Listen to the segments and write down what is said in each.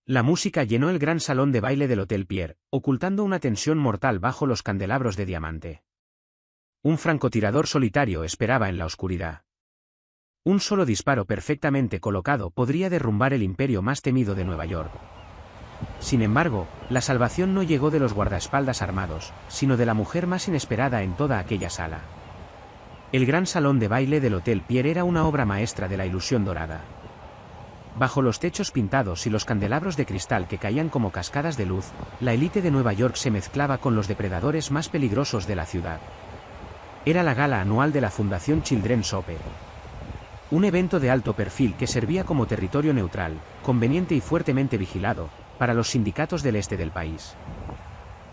La música llenó el gran salón de baile del Hotel Pierre, ocultando una tensión mortal bajo los candelabros de diamante. Un francotirador solitario esperaba en la oscuridad. Un solo disparo perfectamente colocado podría derrumbar el imperio más temido de Nueva York. Sin embargo, la salvación no llegó de los guardaespaldas armados, sino de la mujer más inesperada en toda aquella sala. El gran salón de baile del Hotel Pierre era una obra maestra de la ilusión dorada. Bajo los techos pintados y los candelabros de cristal que caían como cascadas de luz, la élite de Nueva York se mezclaba con los depredadores más peligrosos de la ciudad. Era la gala anual de la Fundación Children's Opera. Un evento de alto perfil que servía como territorio neutral, conveniente y fuertemente vigilado, para los sindicatos del este del país.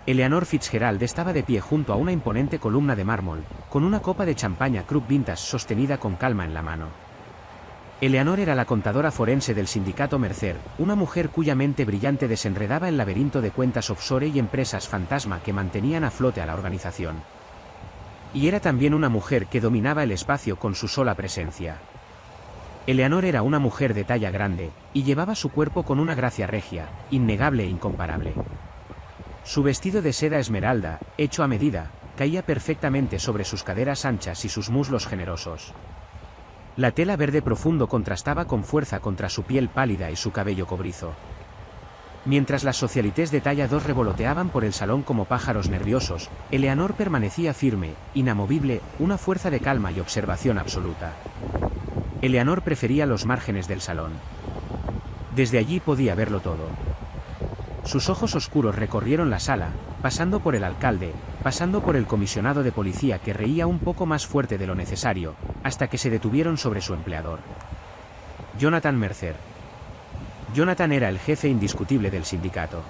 Eleanor Fitzgerald estaba de pie junto a una imponente columna de mármol, con una copa de champaña Krupp Vintage sostenida con calma en la mano. Eleanor era la contadora forense del sindicato Mercer, una mujer cuya mente brillante desenredaba el laberinto de cuentas offshore y empresas fantasma que mantenían a flote a la organización. Y era también una mujer que dominaba el espacio con su sola presencia. Eleanor era una mujer de talla grande, y llevaba su cuerpo con una gracia regia, innegable e incomparable. Su vestido de seda esmeralda, hecho a medida, caía perfectamente sobre sus caderas anchas y sus muslos generosos. La tela verde profundo contrastaba con fuerza contra su piel pálida y su cabello cobrizo. Mientras las socialites de talla 2 revoloteaban por el salón como pájaros nerviosos, Eleanor permanecía firme, inamovible, una fuerza de calma y observación absoluta. Eleanor prefería los márgenes del salón. Desde allí podía verlo todo. Sus ojos oscuros recorrieron la sala, pasando por el alcalde, pasando por el comisionado de policía que reía un poco más fuerte de lo necesario, hasta que se detuvieron sobre su empleador. Jonathan Mercer. Jonathan era el jefe indiscutible del sindicato.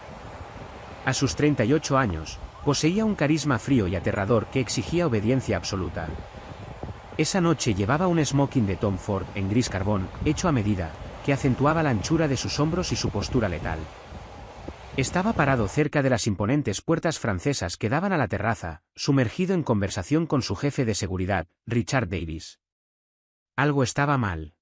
A sus 38 años, poseía un carisma frío y aterrador que exigía obediencia absoluta. Esa noche llevaba un smoking de Tom Ford en gris carbón, hecho a medida, que acentuaba la anchura de sus hombros y su postura letal. Estaba parado cerca de las imponentes puertas francesas que daban a la terraza, sumergido en conversación con su jefe de seguridad, Richard Davis. Algo estaba mal.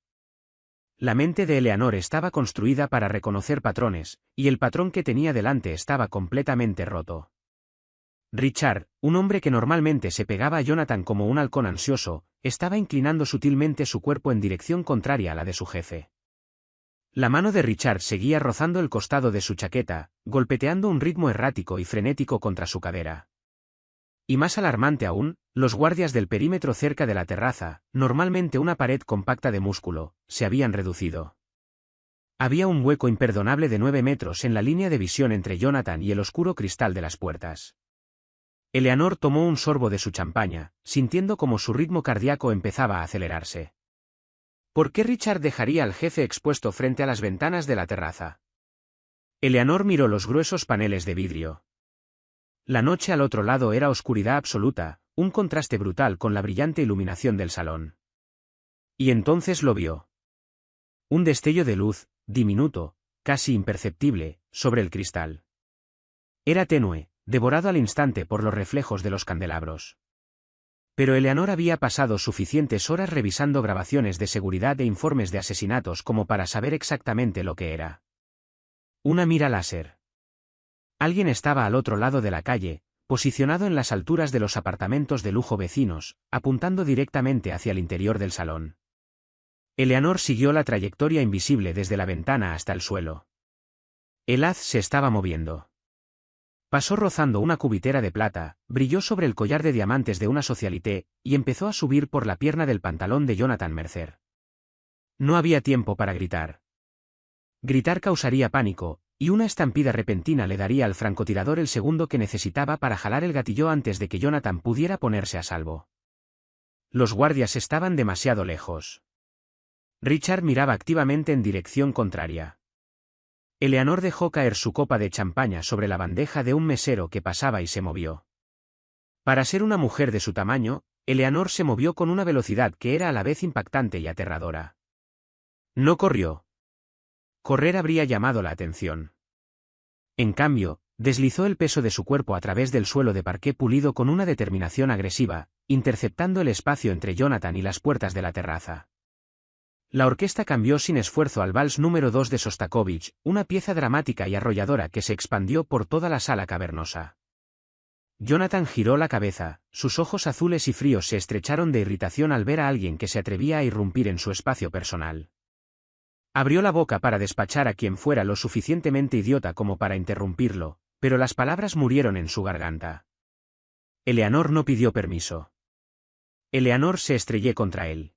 La mente de Eleanor estaba construida para reconocer patrones, y el patrón que tenía delante estaba completamente roto. Richard, un hombre que normalmente se pegaba a Jonathan como un halcón ansioso, estaba inclinando sutilmente su cuerpo en dirección contraria a la de su jefe. La mano de Richard seguía rozando el costado de su chaqueta, golpeteando un ritmo errático y frenético contra su cadera. Y más alarmante aún, los guardias del perímetro cerca de la terraza, normalmente una pared compacta de músculo, se habían reducido. Había un hueco imperdonable de 9 metros en la línea de visión entre Jonathan y el oscuro cristal de las puertas. Eleanor tomó un sorbo de su champaña, sintiendo como su ritmo cardíaco empezaba a acelerarse. ¿Por qué Richard dejaría al jefe expuesto frente a las ventanas de la terraza? Eleanor miró los gruesos paneles de vidrio. La noche al otro lado era oscuridad absoluta, un contraste brutal con la brillante iluminación del salón. Y entonces lo vio. Un destello de luz, diminuto, casi imperceptible, sobre el cristal. Era tenue, devorado al instante por los reflejos de los candelabros. Pero Eleanor había pasado suficientes horas revisando grabaciones de seguridad e informes de asesinatos como para saber exactamente lo que era. Una mira láser. Alguien estaba al otro lado de la calle, posicionado en las alturas de los apartamentos de lujo vecinos, apuntando directamente hacia el interior del salón. Eleanor siguió la trayectoria invisible desde la ventana hasta el suelo. El haz se estaba moviendo. Pasó rozando una cubitera de plata, brilló sobre el collar de diamantes de una socialité, y empezó a subir por la pierna del pantalón de Jonathan Mercer. No había tiempo para gritar. Gritar causaría pánico, y una estampida repentina le daría al francotirador el segundo que necesitaba para jalar el gatillo antes de que Jonathan pudiera ponerse a salvo. Los guardias estaban demasiado lejos. Richard miraba activamente en dirección contraria. Eleanor dejó caer su copa de champaña sobre la bandeja de un mesero que pasaba y se movió. Para ser una mujer de su tamaño, Eleanor se movió con una velocidad que era a la vez impactante y aterradora. No corrió. Correr habría llamado la atención. En cambio, deslizó el peso de su cuerpo a través del suelo de parqué pulido con una determinación agresiva, interceptando el espacio entre Jonathan y las puertas de la terraza. La orquesta cambió sin esfuerzo al vals número 2 de Sostakovich, una pieza dramática y arrolladora que se expandió por toda la sala cavernosa. Jonathan giró la cabeza, sus ojos azules y fríos se estrecharon de irritación al ver a alguien que se atrevía a irrumpir en su espacio personal. Abrió la boca para despachar a quien fuera lo suficientemente idiota como para interrumpirlo, pero las palabras murieron en su garganta. Eleanor no pidió permiso. Eleanor se estrelló contra él.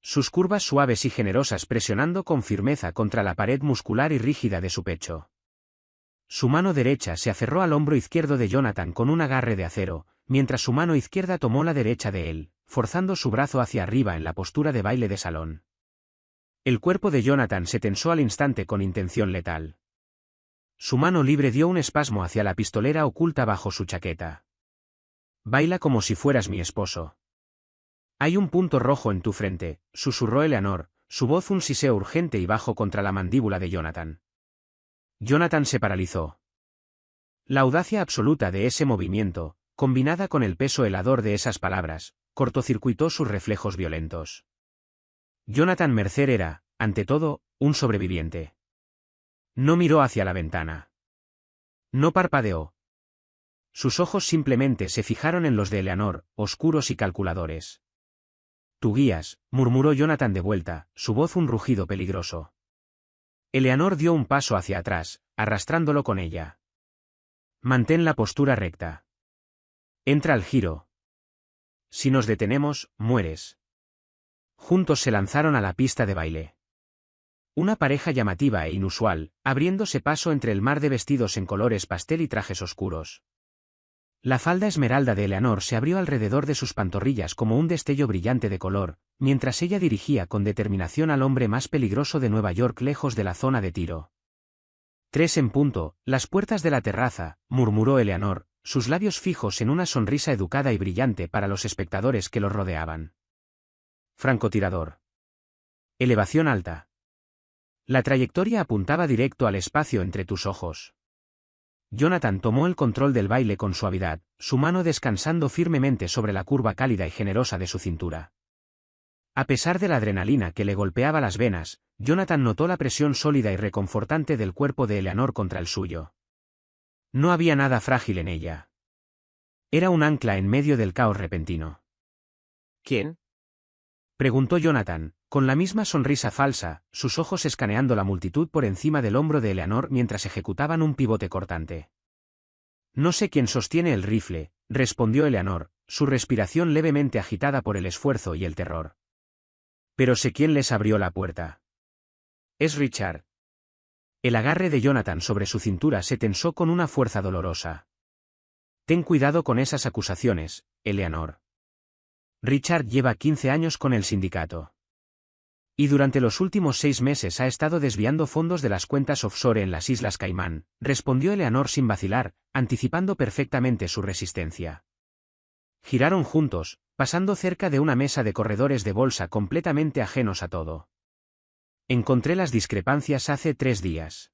Sus curvas suaves y generosas presionando con firmeza contra la pared muscular y rígida de su pecho. Su mano derecha se aferró al hombro izquierdo de Jonathan con un agarre de acero, mientras su mano izquierda tomó la derecha de él, forzando su brazo hacia arriba en la postura de baile de salón. El cuerpo de Jonathan se tensó al instante con intención letal. Su mano libre dio un espasmo hacia la pistolera oculta bajo su chaqueta. «Baila como si fueras mi esposo». «Hay un punto rojo en tu frente», susurró Eleanor, su voz un siseo urgente y bajo contra la mandíbula de Jonathan. Jonathan se paralizó. La audacia absoluta de ese movimiento, combinada con el peso helador de esas palabras, cortocircuitó sus reflejos violentos. Jonathan Mercer era, ante todo, un sobreviviente. No miró hacia la ventana. No parpadeó. Sus ojos simplemente se fijaron en los de Eleanor, oscuros y calculadores. «Tú guías», murmuró Jonathan de vuelta, su voz un rugido peligroso. Eleanor dio un paso hacia atrás, arrastrándolo con ella. «Mantén la postura recta. Entra al giro. Si nos detenemos, mueres». Juntos se lanzaron a la pista de baile. Una pareja llamativa e inusual, abriéndose paso entre el mar de vestidos en colores pastel y trajes oscuros. La falda esmeralda de Eleanor se abrió alrededor de sus pantorrillas como un destello brillante de color, mientras ella dirigía con determinación al hombre más peligroso de Nueva York lejos de la zona de tiro. 3 en punto, las puertas de la terraza, murmuró Eleanor, sus labios fijos en una sonrisa educada y brillante para los espectadores que los rodeaban. Francotirador. Elevación alta. La trayectoria apuntaba directo al espacio entre tus ojos. Jonathan tomó el control del baile con suavidad, su mano descansando firmemente sobre la curva cálida y generosa de su cintura. A pesar de la adrenalina que le golpeaba las venas, Jonathan notó la presión sólida y reconfortante del cuerpo de Eleanor contra el suyo. No había nada frágil en ella. Era un ancla en medio del caos repentino. ¿Quién?, preguntó Jonathan, con la misma sonrisa falsa, sus ojos escaneando la multitud por encima del hombro de Eleanor mientras ejecutaban un pivote cortante. «No sé quién sostiene el rifle», respondió Eleanor, su respiración levemente agitada por el esfuerzo y el terror. «Pero sé quién les abrió la puerta. Es Richard». El agarre de Jonathan sobre su cintura se tensó con una fuerza dolorosa. «Ten cuidado con esas acusaciones, Eleanor. Richard lleva 15 años con el sindicato. Y durante los últimos 6 meses ha estado desviando fondos de las cuentas offshore en las Islas Caimán», respondió Eleanor sin vacilar, anticipando perfectamente su resistencia. Giraron juntos, pasando cerca de una mesa de corredores de bolsa completamente ajenos a todo. «Encontré las discrepancias hace 3 días.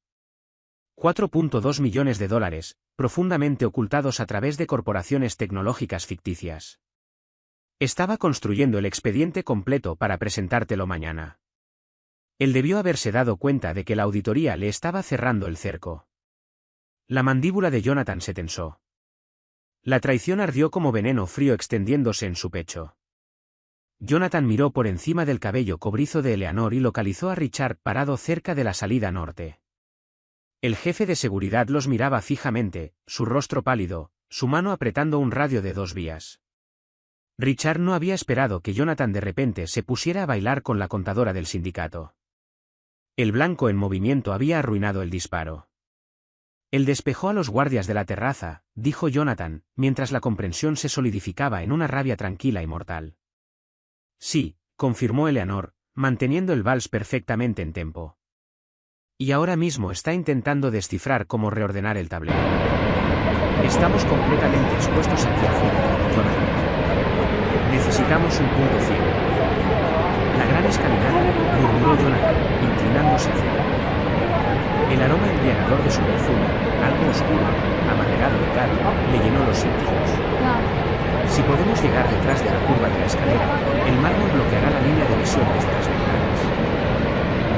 4.2 millones de dólares, profundamente ocultados a través de corporaciones tecnológicas ficticias. Estaba construyendo el expediente completo para presentártelo mañana». Él debió haberse dado cuenta de que la auditoría le estaba cerrando el cerco. La mandíbula de Jonathan se tensó. La traición ardió como veneno frío extendiéndose en su pecho. Jonathan miró por encima del cabello cobrizo de Eleanor y localizó a Richard parado cerca de la salida norte. El jefe de seguridad los miraba fijamente, su rostro pálido, su mano apretando un radio de 2 vías. Richard no había esperado que Jonathan de repente se pusiera a bailar con la contadora del sindicato. El blanco en movimiento había arruinado el disparo. «Él despejó a los guardias de la terraza», dijo Jonathan, mientras la comprensión se solidificaba en una rabia tranquila y mortal. «Sí», confirmó Eleanor, manteniendo el vals perfectamente en tempo. «Y ahora mismo está intentando descifrar cómo reordenar el tablero. Estamos completamente expuestos aquí afuera, Jonathan. Necesitamos un punto ciego». «La gran escalinata», murmuró Jonathan, inclinándose hacia él. El aroma embriagador de su perfume, algo oscuro, amaderado y caro, le llenó los sentidos. Si podemos llegar detrás de la curva de la escalera, el mármol bloqueará la línea de visión desde las ventanas.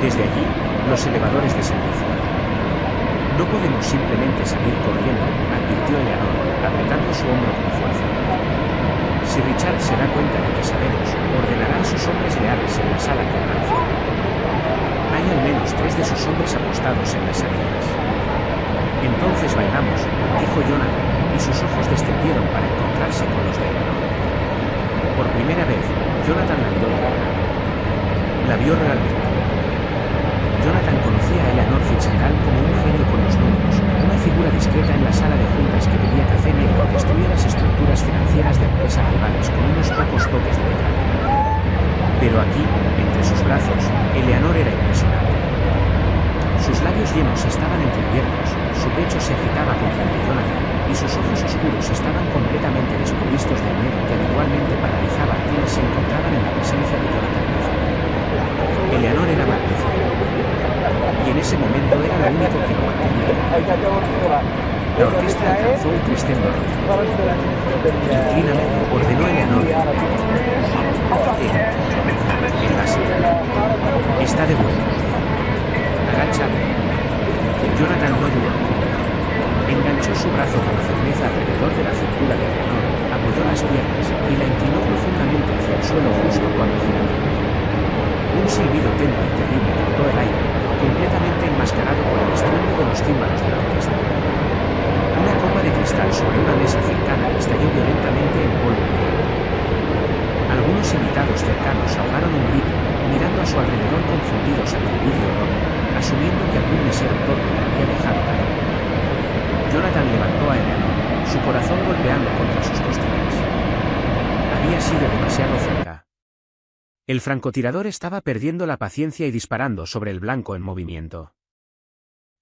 Desde allí, los elevadores de servicio. No podemos simplemente salir corriendo, advirtió Eleanor, apretando su hombro con fuerza. Si Richard se da cuenta de que sabemos, ordenará a sus hombres leales en la sala que lanza. Hay al menos 3 de sus hombres apostados en las salidas. Entonces bailamos, dijo Jonathan, y sus ojos descendieron para encontrarse con los de Eleanor. Por primera vez, Jonathan la miró de cara. La vio realmente. Jonathan conocía a Eleanor Fitzgerald como un genio con los números, una figura discreta en la sala de juntas que bebía café negro y destruía las estructuras financieras de empresas rivales con unos pocos toques de letal. Pero aquí, entre sus brazos, Eleanor era impresionante. Sus labios llenos estaban entreabiertos, su pecho se agitaba contra el de Jonathan, y sus ojos oscuros estaban completamente desprovistos del miedo que habitualmente paralizaba a quienes se encontraban en la presencia de Jonathan Griffin. Eleanor era magnífica. Y en ese momento era lo único que lo mantenía. La orquesta alcanzó un crescendo. Inclíname, ordenó Eleanor. El básico. Está de vuelta. Agáchate. Jonathan no dudó. Enganchó su brazo con firmeza alrededor de la cintura de Eleanor, apoyó las piernas y la inclinó profundamente hacia el suelo justo cuando giraba. Un silbido tenue y terrible cortó el aire, completamente enmascarado por el estruendo de los címbalos de la orquesta. Una copa de cristal sobre una mesa cercana estalló violentamente en polvo brillante. Algunos invitados cercanos ahogaron un grito, mirando a su alrededor confundidos ante el vidrio roto, asumiendo que algún mesero torpe le había dejado caer. Jonathan levantó a Eleanor, su corazón golpeando contra sus costillas. Había sido demasiado cerca. El francotirador estaba perdiendo la paciencia y disparando sobre el blanco en movimiento.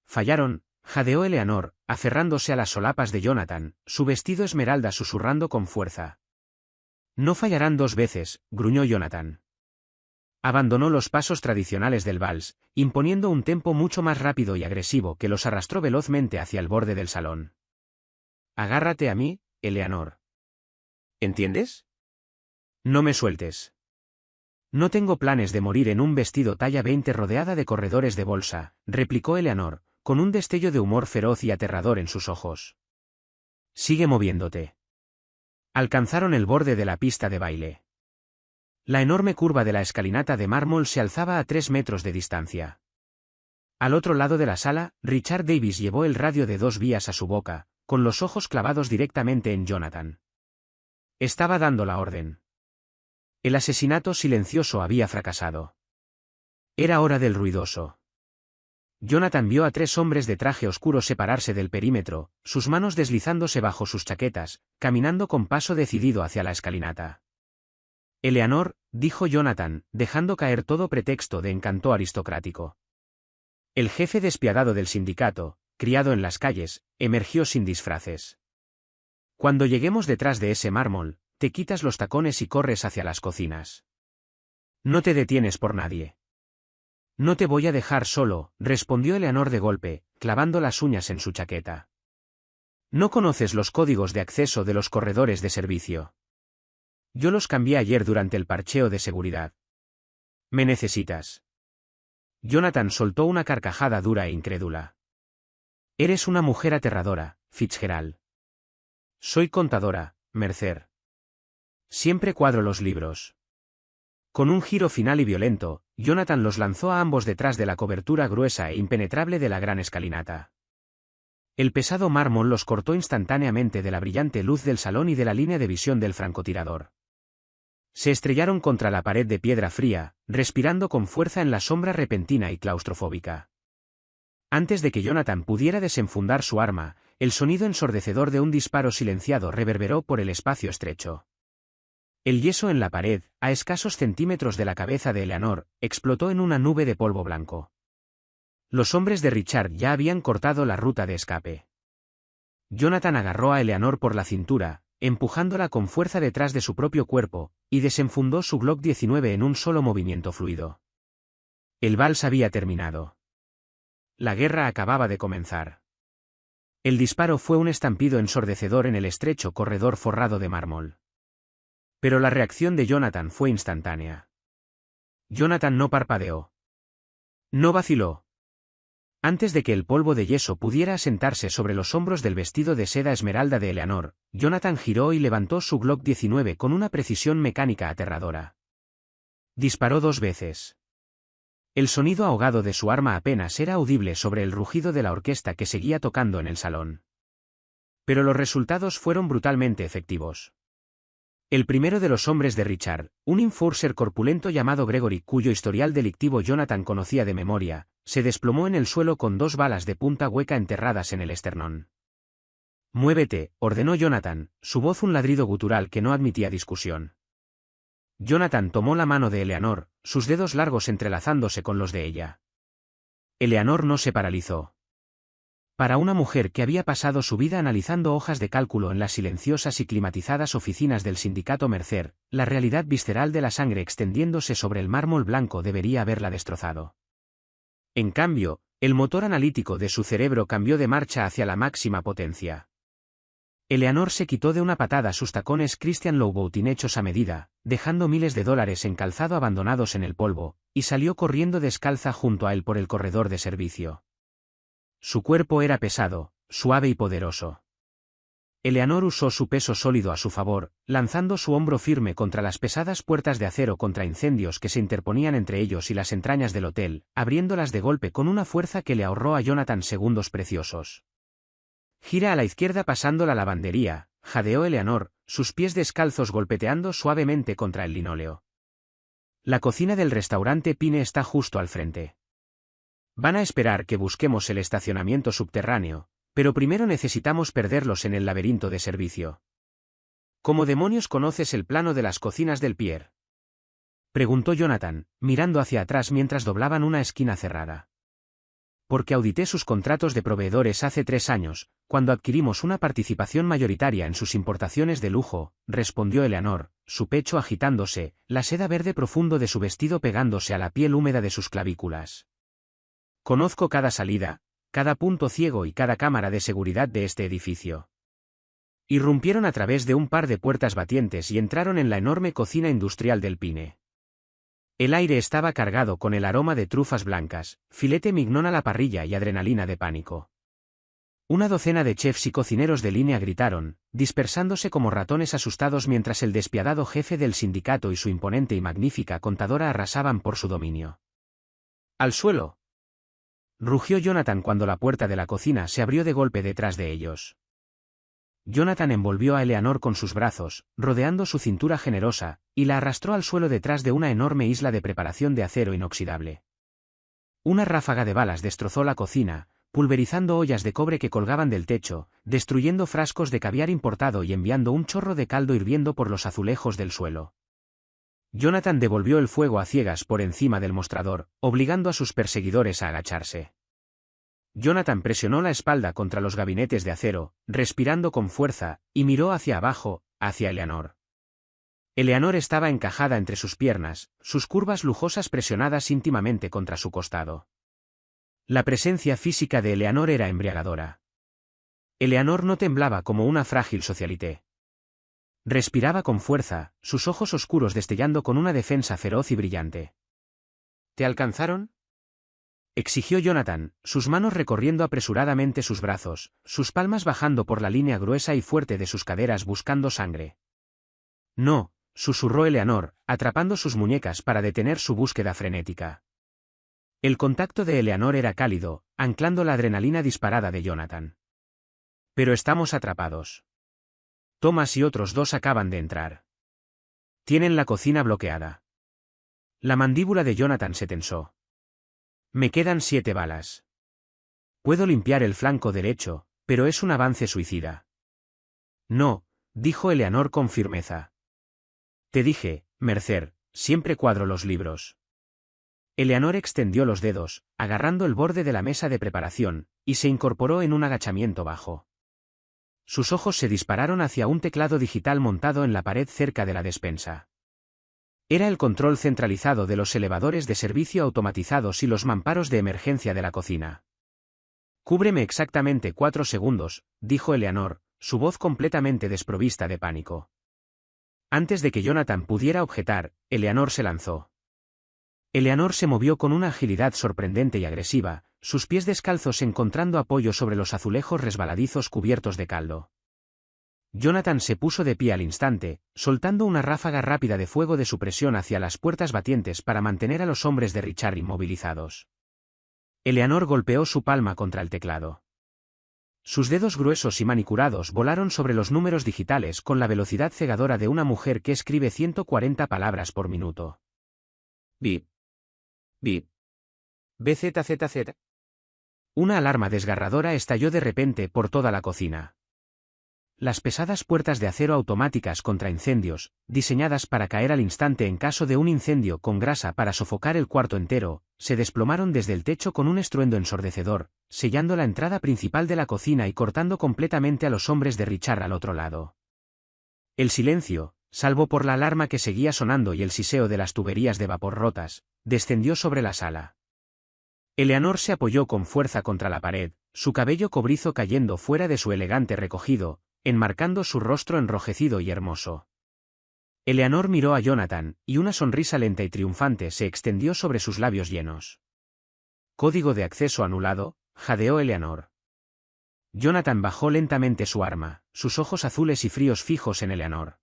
Fallaron, jadeó Eleanor, aferrándose a las solapas de Jonathan, su vestido esmeralda susurrando con fuerza. No fallarán 2 veces, gruñó Jonathan. Abandonó los pasos tradicionales del vals, imponiendo un tempo mucho más rápido y agresivo que los arrastró velozmente hacia el borde del salón. Agárrate a mí, Eleanor. ¿Entiendes? No me sueltes. No tengo planes de morir en un vestido talla 20 rodeada de corredores de bolsa, replicó Eleanor, con un destello de humor feroz y aterrador en sus ojos. Sigue moviéndote. Alcanzaron el borde de la pista de baile. La enorme curva de la escalinata de mármol se alzaba a 3 metros de distancia. Al otro lado de la sala, Richard Davis llevó el radio de 2 vías a su boca, con los ojos clavados directamente en Jonathan. Estaba dando la orden. El asesinato silencioso había fracasado. Era hora del ruidoso. Jonathan vio a 3 hombres de traje oscuro separarse del perímetro, sus manos deslizándose bajo sus chaquetas, caminando con paso decidido hacia la escalinata. Eleanor, dijo Jonathan, dejando caer todo pretexto de encanto aristocrático. El jefe despiadado del sindicato, criado en las calles, emergió sin disfraces. Cuando lleguemos detrás de ese mármol, te quitas los tacones y corres hacia las cocinas. No te detienes por nadie. No te voy a dejar solo, respondió Eleanor de golpe, clavando las uñas en su chaqueta. No conoces los códigos de acceso de los corredores de servicio. Yo los cambié ayer durante el parcheo de seguridad. ¿Me necesitas? Jonathan soltó una carcajada dura e incrédula. Eres una mujer aterradora, Fitzgerald. Soy contadora, Mercer. Siempre cuadro los libros. Con un giro final y violento, Jonathan los lanzó a ambos detrás de la cobertura gruesa e impenetrable de la gran escalinata. El pesado mármol los cortó instantáneamente de la brillante luz del salón y de la línea de visión del francotirador. Se estrellaron contra la pared de piedra fría, respirando con fuerza en la sombra repentina y claustrofóbica. Antes de que Jonathan pudiera desenfundar su arma, el sonido ensordecedor de un disparo silenciado reverberó por el espacio estrecho. El yeso en la pared, a escasos centímetros de la cabeza de Eleanor, explotó en una nube de polvo blanco. Los hombres de Richard ya habían cortado la ruta de escape. Jonathan agarró a Eleanor por la cintura, empujándola con fuerza detrás de su propio cuerpo, y desenfundó su Glock 19 en un solo movimiento fluido. El vals había terminado. La guerra acababa de comenzar. El disparo fue un estampido ensordecedor en el estrecho corredor forrado de mármol. Pero la reacción de Jonathan fue instantánea. Jonathan no parpadeó. No vaciló. Antes de que el polvo de yeso pudiera asentarse sobre los hombros del vestido de seda esmeralda de Eleanor, Jonathan giró y levantó su Glock 19 con una precisión mecánica aterradora. Disparó 2 veces. El sonido ahogado de su arma apenas era audible sobre el rugido de la orquesta que seguía tocando en el salón. Pero los resultados fueron brutalmente efectivos. El primero de los hombres de Richard, un enforcer corpulento llamado Gregory cuyo historial delictivo Jonathan conocía de memoria, se desplomó en el suelo con 2 balas de punta hueca enterradas en el esternón. «Muévete», ordenó Jonathan, su voz un ladrido gutural que no admitía discusión. Jonathan tomó la mano de Eleanor, sus dedos largos entrelazándose con los de ella. Eleanor no se paralizó. Para una mujer que había pasado su vida analizando hojas de cálculo en las silenciosas y climatizadas oficinas del sindicato Mercer, la realidad visceral de la sangre extendiéndose sobre el mármol blanco debería haberla destrozado. En cambio, el motor analítico de su cerebro cambió de marcha hacia la máxima potencia. Eleanor se quitó de una patada sus tacones Christian Louboutin hechos a medida, dejando miles de dólares en calzado abandonados en el polvo, y salió corriendo descalza junto a él por el corredor de servicio. Su cuerpo era pesado, suave y poderoso. Eleanor usó su peso sólido a su favor, lanzando su hombro firme contra las pesadas puertas de acero contra incendios que se interponían entre ellos y las entrañas del hotel, abriéndolas de golpe con una fuerza que le ahorró a Jonathan segundos preciosos. «Gira a la izquierda pasando la lavandería», jadeó Eleanor, sus pies descalzos golpeteando suavemente contra el linóleo. «La cocina del restaurante Pine está justo al frente. Van a esperar que busquemos el estacionamiento subterráneo, pero primero necesitamos perderlos en el laberinto de servicio». «¿Cómo demonios conoces el plano de las cocinas del Pier?», preguntó Jonathan, mirando hacia atrás mientras doblaban una esquina cerrada. «Porque audité sus contratos de proveedores hace 3 años, cuando adquirimos una participación mayoritaria en sus importaciones de lujo», respondió Eleanor, su pecho agitándose, la seda verde profundo de su vestido pegándose a la piel húmeda de sus clavículas. «Conozco cada salida, cada punto ciego y cada cámara de seguridad de este edificio». Irrumpieron a través de un par de puertas batientes y entraron en la enorme cocina industrial del Pine. El aire estaba cargado con el aroma de trufas blancas, filete mignon a la parrilla y adrenalina de pánico. Una docena de chefs y cocineros de línea gritaron, dispersándose como ratones asustados mientras el despiadado jefe del sindicato y su imponente y magnífica contadora arrasaban por su dominio. «¡Al suelo!», rugió Jonathan cuando la puerta de la cocina se abrió de golpe detrás de ellos. Jonathan envolvió a Eleanor con sus brazos, rodeando su cintura generosa, y la arrastró al suelo detrás de una enorme isla de preparación de acero inoxidable. Una ráfaga de balas destrozó la cocina, pulverizando ollas de cobre que colgaban del techo, destruyendo frascos de caviar importado y enviando un chorro de caldo hirviendo por los azulejos del suelo. Jonathan devolvió el fuego a ciegas por encima del mostrador, obligando a sus perseguidores a agacharse. Jonathan presionó la espalda contra los gabinetes de acero, respirando con fuerza, y miró hacia abajo, hacia Eleanor. Eleanor estaba encajada entre sus piernas, sus curvas lujosas presionadas íntimamente contra su costado. La presencia física de Eleanor era embriagadora. Eleanor no temblaba como una frágil socialité. Respiraba con fuerza, sus ojos oscuros destellando con una defensa feroz y brillante. «¿Te alcanzaron?», exigió Jonathan, sus manos recorriendo apresuradamente sus brazos, sus palmas bajando por la línea gruesa y fuerte de sus caderas buscando sangre. «No», susurró Eleanor, atrapando sus muñecas para detener su búsqueda frenética. El contacto de Eleanor era cálido, anclando la adrenalina disparada de Jonathan. «Pero estamos atrapados. Thomas y otros 2 acaban de entrar. Tienen la cocina bloqueada». La mandíbula de Jonathan se tensó. «Me quedan 7 balas. Puedo limpiar el flanco derecho, pero es un avance suicida». «No», dijo Eleanor con firmeza. «Te dije, Mercer, siempre cuadro los libros». Eleanor extendió los dedos, agarrando el borde de la mesa de preparación, y se incorporó en un agachamiento bajo. Sus ojos se dispararon hacia un teclado digital montado en la pared cerca de la despensa. Era el control centralizado de los elevadores de servicio automatizados y los mamparos de emergencia de la cocina. «Cúbreme exactamente 4 segundos», dijo Eleanor, su voz completamente desprovista de pánico. Antes de que Jonathan pudiera objetar, Eleanor se lanzó. Eleanor se movió con una agilidad sorprendente y agresiva, sus pies descalzos encontrando apoyo sobre los azulejos resbaladizos cubiertos de caldo. Jonathan se puso de pie al instante, soltando una ráfaga rápida de fuego de supresión hacia las puertas batientes para mantener a los hombres de Richard inmovilizados. Eleanor golpeó su palma contra el teclado. Sus dedos gruesos y manicurados volaron sobre los números digitales con la velocidad cegadora de una mujer que escribe 140 palabras por minuto. Bip. Bip. BZZZ. Una alarma desgarradora estalló de repente por toda la cocina. Las pesadas puertas de acero automáticas contra incendios, diseñadas para caer al instante en caso de un incendio con grasa para sofocar el cuarto entero, se desplomaron desde el techo con un estruendo ensordecedor, sellando la entrada principal de la cocina y cortando completamente a los hombres de Richard al otro lado. El silencio, salvo por la alarma que seguía sonando y el siseo de las tuberías de vapor rotas, descendió sobre la sala. Eleanor se apoyó con fuerza contra la pared, su cabello cobrizo cayendo fuera de su elegante recogido, enmarcando su rostro enrojecido y hermoso. Eleanor miró a Jonathan, y una sonrisa lenta y triunfante se extendió sobre sus labios llenos. Código de acceso anulado, jadeó Eleanor. Jonathan bajó lentamente su arma, sus ojos azules y fríos fijos en Eleanor.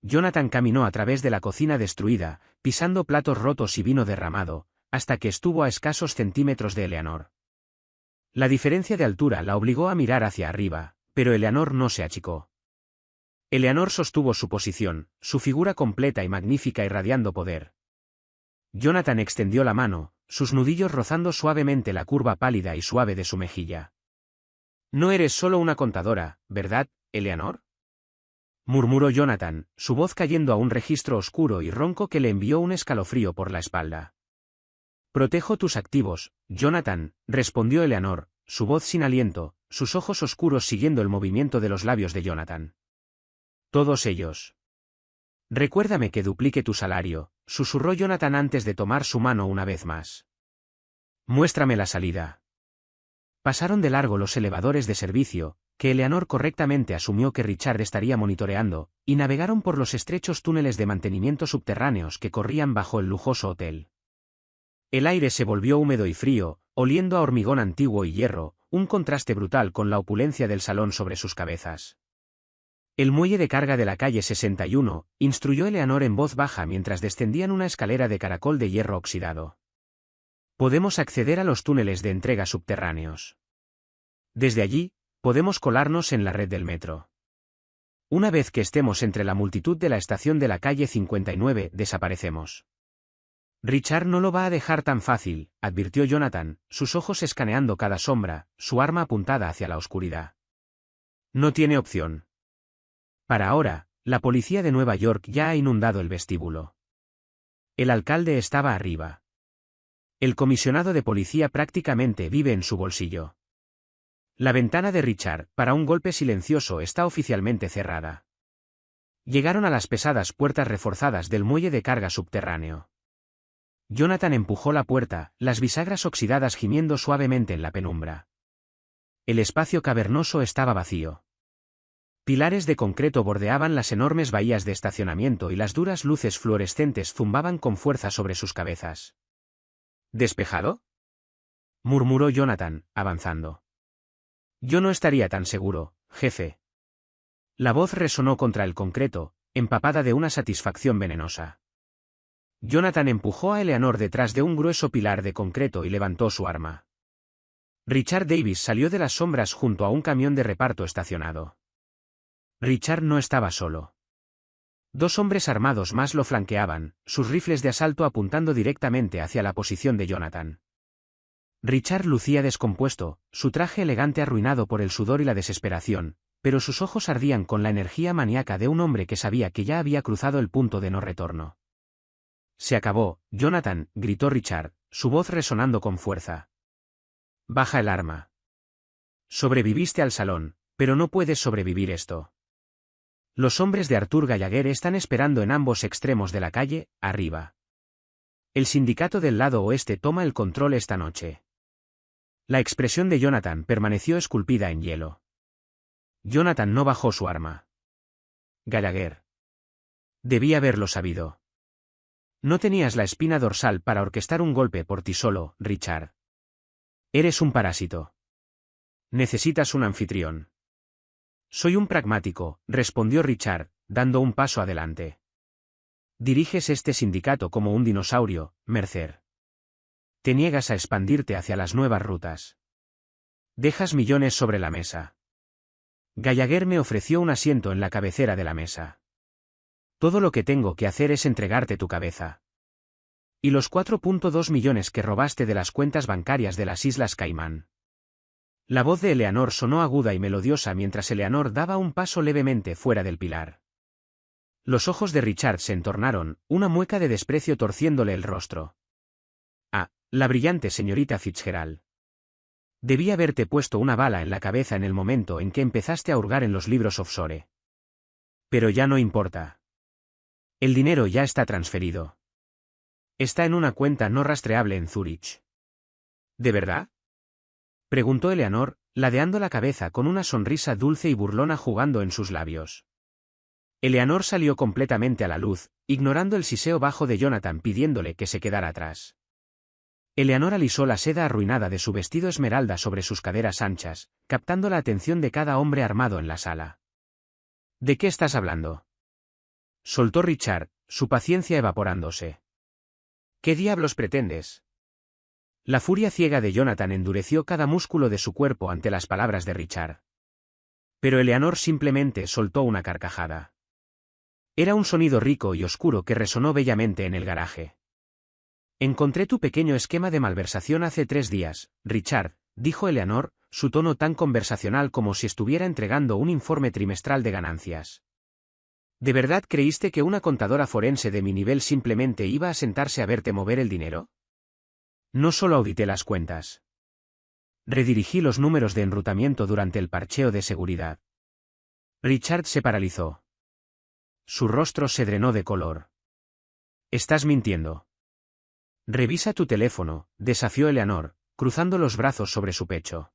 Jonathan caminó a través de la cocina destruida, pisando platos rotos y vino derramado, hasta que estuvo a escasos centímetros de Eleanor. La diferencia de altura la obligó a mirar hacia arriba, pero Eleanor no se achicó. Eleanor sostuvo su posición, su figura completa y magnífica irradiando poder. Jonathan extendió la mano, sus nudillos rozando suavemente la curva pálida y suave de su mejilla. «No eres solo una contadora, ¿verdad, Eleanor?», murmuró Jonathan, su voz cayendo a un registro oscuro y ronco que le envió un escalofrío por la espalda. «Protejo tus activos, Jonathan», respondió Eleanor, su voz sin aliento, sus ojos oscuros siguiendo el movimiento de los labios de Jonathan. «Todos ellos». «Recuérdame que duplique tu salario», susurró Jonathan antes de tomar su mano una vez más. «Muéstrame la salida». Pasaron de largo los elevadores de servicio, que Eleanor correctamente asumió que Richard estaría monitoreando, y navegaron por los estrechos túneles de mantenimiento subterráneos que corrían bajo el lujoso hotel. El aire se volvió húmedo y frío, oliendo a hormigón antiguo y hierro, un contraste brutal con la opulencia del salón sobre sus cabezas. «El muelle de carga de la calle 61», instruyó Eleanor en voz baja mientras descendían una escalera de caracol de hierro oxidado. «Podemos acceder a los túneles de entrega subterráneos. Desde allí, podemos colarnos en la red del metro. Una vez que estemos entre la multitud de la estación de la calle 59, desaparecemos». «Richard no lo va a dejar tan fácil», advirtió Jonathan, sus ojos escaneando cada sombra, su arma apuntada hacia la oscuridad. «No tiene opción». Para ahora, la policía de Nueva York ya ha inundado el vestíbulo. El alcalde estaba arriba. El comisionado de policía prácticamente vive en su bolsillo. La ventana de Richard, para un golpe silencioso, está oficialmente cerrada. Llegaron a las pesadas puertas reforzadas del muelle de carga subterráneo. Jonathan empujó la puerta, las bisagras oxidadas gimiendo suavemente en la penumbra. El espacio cavernoso estaba vacío. Pilares de concreto bordeaban las enormes bahías de estacionamiento y las duras luces fluorescentes zumbaban con fuerza sobre sus cabezas. «¿Despejado?», murmuró Jonathan, avanzando. «Yo no estaría tan seguro, jefe». La voz resonó contra el concreto, empapada de una satisfacción venenosa. Jonathan empujó a Eleanor detrás de un grueso pilar de concreto y levantó su arma. Richard Davis salió de las sombras junto a un camión de reparto estacionado. Richard no estaba solo. Dos hombres armados más lo flanqueaban, sus rifles de asalto apuntando directamente hacia la posición de Jonathan. Richard lucía descompuesto, su traje elegante arruinado por el sudor y la desesperación, pero sus ojos ardían con la energía maníaca de un hombre que sabía que ya había cruzado el punto de no retorno. «Se acabó, Jonathan», gritó Richard, su voz resonando con fuerza. «Baja el arma. Sobreviviste al salón, pero no puedes sobrevivir esto. Los hombres de Arthur Gallagher están esperando en ambos extremos de la calle, arriba. El sindicato del lado oeste toma el control esta noche». La expresión de Jonathan permaneció esculpida en hielo. Jonathan no bajó su arma. «Gallagher». Debí haberlo sabido. No tenías la espina dorsal para orquestar un golpe por ti solo, Richard. Eres un parásito. Necesitas un anfitrión. Soy un pragmático, respondió Richard, dando un paso adelante. Diriges este sindicato como un dinosaurio, Mercer. Te niegas a expandirte hacia las nuevas rutas. Dejas millones sobre la mesa. Gallagher me ofreció un asiento en la cabecera de la mesa. Todo lo que tengo que hacer es entregarte tu cabeza. Y los 4.2 millones que robaste de las cuentas bancarias de las Islas Caimán. La voz de Eleanor sonó aguda y melodiosa mientras Eleanor daba un paso levemente fuera del pilar. Los ojos de Richard se entornaron, una mueca de desprecio torciéndole el rostro. Ah, la brillante señorita Fitzgerald. Debí haberte puesto una bala en la cabeza en el momento en que empezaste a hurgar en los libros offshore. Pero ya no importa. El dinero ya está transferido. Está en una cuenta no rastreable en Zúrich. ¿De verdad? Preguntó Eleanor, ladeando la cabeza con una sonrisa dulce y burlona jugando en sus labios. Eleanor salió completamente a la luz, ignorando el siseo bajo de Jonathan pidiéndole que se quedara atrás. Eleanor alisó la seda arruinada de su vestido esmeralda sobre sus caderas anchas, captando la atención de cada hombre armado en la sala. ¿De qué estás hablando? Soltó Richard, su paciencia evaporándose. ¿Qué diablos pretendes? La furia ciega de Jonathan endureció cada músculo de su cuerpo ante las palabras de Richard. Pero Eleanor simplemente soltó una carcajada. Era un sonido rico y oscuro que resonó bellamente en el garaje. Encontré tu pequeño esquema de malversación hace 3 días, Richard, dijo Eleanor, su tono tan conversacional como si estuviera entregando un informe trimestral de ganancias. ¿De verdad creíste que una contadora forense de mi nivel simplemente iba a sentarse a verte mover el dinero? No solo audité las cuentas. Redirigí los números de enrutamiento durante el parcheo de seguridad. Richard se paralizó. Su rostro se drenó de color. Estás mintiendo. Revisa tu teléfono, desafió Eleanor, cruzando los brazos sobre su pecho.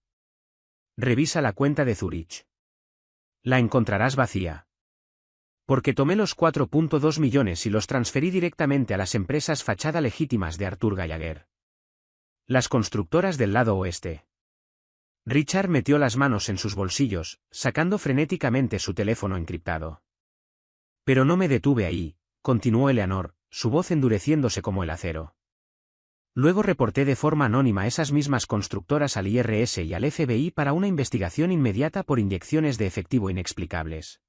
Revisa la cuenta de Zúrich. La encontrarás vacía. Porque tomé los 4.2 millones y los transferí directamente a las empresas fachada legítimas de Arthur Gallagher. Las constructoras del lado oeste. Richard metió las manos en sus bolsillos, sacando frenéticamente su teléfono encriptado. Pero no me detuve ahí, continuó Eleanor, su voz endureciéndose como el acero. Luego reporté de forma anónima esas mismas constructoras al IRS y al FBI para una investigación inmediata por inyecciones de efectivo inexplicables.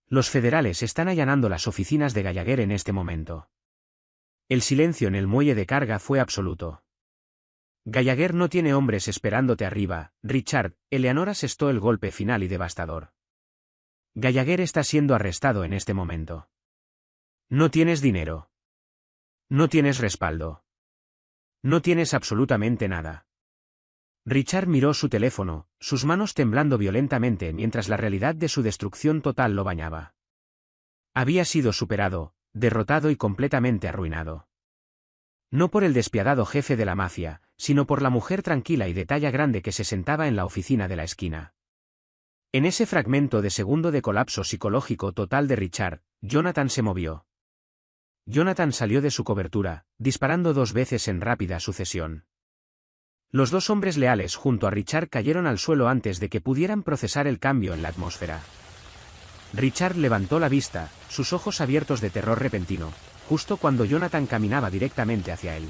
Los federales están allanando las oficinas de Gallagher en este momento. El silencio en el muelle de carga fue absoluto. Gallagher no tiene hombres esperándote arriba, Richard. Eleanor asestó el golpe final y devastador. Gallagher está siendo arrestado en este momento. No tienes dinero. No tienes respaldo. No tienes absolutamente nada. Richard miró su teléfono, sus manos temblando violentamente mientras la realidad de su destrucción total lo bañaba. Había sido superado, derrotado y completamente arruinado. No por el despiadado jefe de la mafia, sino por la mujer tranquila y de talla grande que se sentaba en la oficina de la esquina. En ese fragmento de segundo de colapso psicológico total de Richard, Jonathan se movió. Jonathan salió de su cobertura, disparando 2 veces en rápida sucesión. Los 2 hombres leales junto a Richard cayeron al suelo antes de que pudieran procesar el cambio en la atmósfera. Richard levantó la vista, sus ojos abiertos de terror repentino, justo cuando Jonathan caminaba directamente hacia él.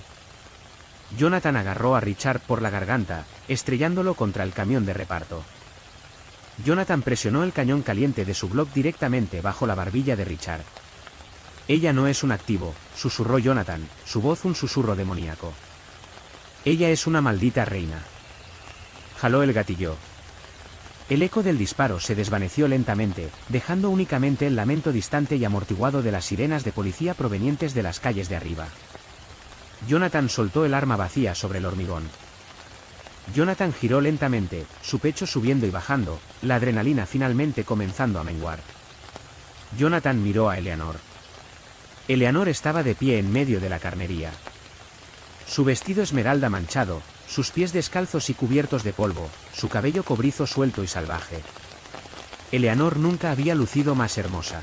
Jonathan agarró a Richard por la garganta, estrellándolo contra el camión de reparto. Jonathan presionó el cañón caliente de su Glock directamente bajo la barbilla de Richard. Ella no es un activo, susurró Jonathan, su voz un susurro demoníaco. Ella es una maldita reina. Jaló el gatillo. El eco del disparo se desvaneció lentamente, dejando únicamente el lamento distante y amortiguado de las sirenas de policía provenientes de las calles de arriba. Jonathan soltó el arma vacía sobre el hormigón. Jonathan giró lentamente, su pecho subiendo y bajando, la adrenalina finalmente comenzando a menguar. Jonathan miró a Eleanor. Eleanor estaba de pie en medio de la carnería. Su vestido esmeralda manchado, sus pies descalzos y cubiertos de polvo, su cabello cobrizo suelto y salvaje. Eleanor nunca había lucido más hermosa.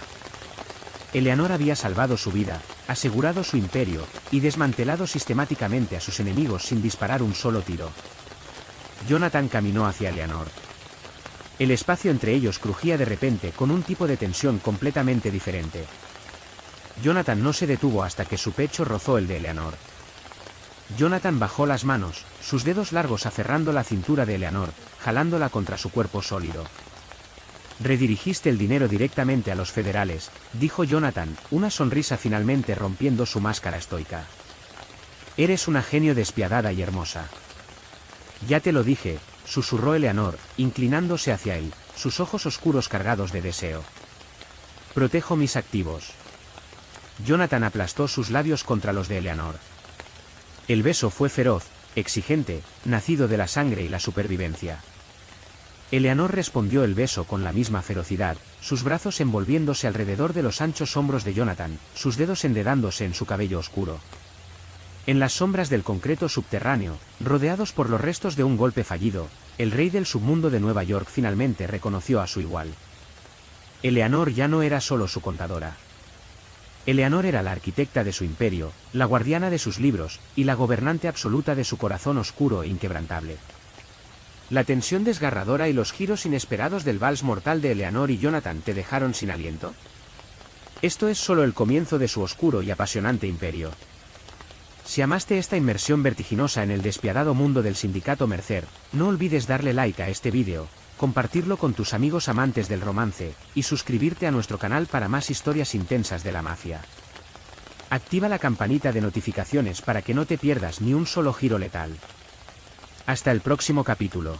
Eleanor había salvado su vida, asegurado su imperio, y desmantelado sistemáticamente a sus enemigos sin disparar un solo tiro. Jonathan caminó hacia Eleanor. El espacio entre ellos crujía de repente con un tipo de tensión completamente diferente. Jonathan no se detuvo hasta que su pecho rozó el de Eleanor. Jonathan bajó las manos, sus dedos largos aferrando la cintura de Eleanor, jalándola contra su cuerpo sólido. Redirigiste el dinero directamente a los federales, dijo Jonathan, una sonrisa finalmente rompiendo su máscara estoica. Eres una genio despiadada y hermosa. Ya te lo dije, susurró Eleanor, inclinándose hacia él, sus ojos oscuros cargados de deseo. Protejo mis activos. Jonathan aplastó sus labios contra los de Eleanor. El beso fue feroz, exigente, nacido de la sangre y la supervivencia. Eleanor respondió el beso con la misma ferocidad, sus brazos envolviéndose alrededor de los anchos hombros de Jonathan, sus dedos enredándose en su cabello oscuro. En las sombras del concreto subterráneo, rodeados por los restos de un golpe fallido, el rey del submundo de Nueva York finalmente reconoció a su igual. Eleanor ya no era solo su contadora. Eleanor era la arquitecta de su imperio, la guardiana de sus libros, y la gobernante absoluta de su corazón oscuro e inquebrantable. La tensión desgarradora y los giros inesperados del vals mortal de Eleanor y Jonathan te dejaron sin aliento. Esto es solo el comienzo de su oscuro y apasionante imperio. Si amaste esta inmersión vertiginosa en el despiadado mundo del sindicato Mercer, no olvides darle like a este vídeo, compartirlo con tus amigos amantes del romance, y suscribirte a nuestro canal para más historias intensas de la mafia. Activa la campanita de notificaciones para que no te pierdas ni un solo giro letal. Hasta el próximo capítulo.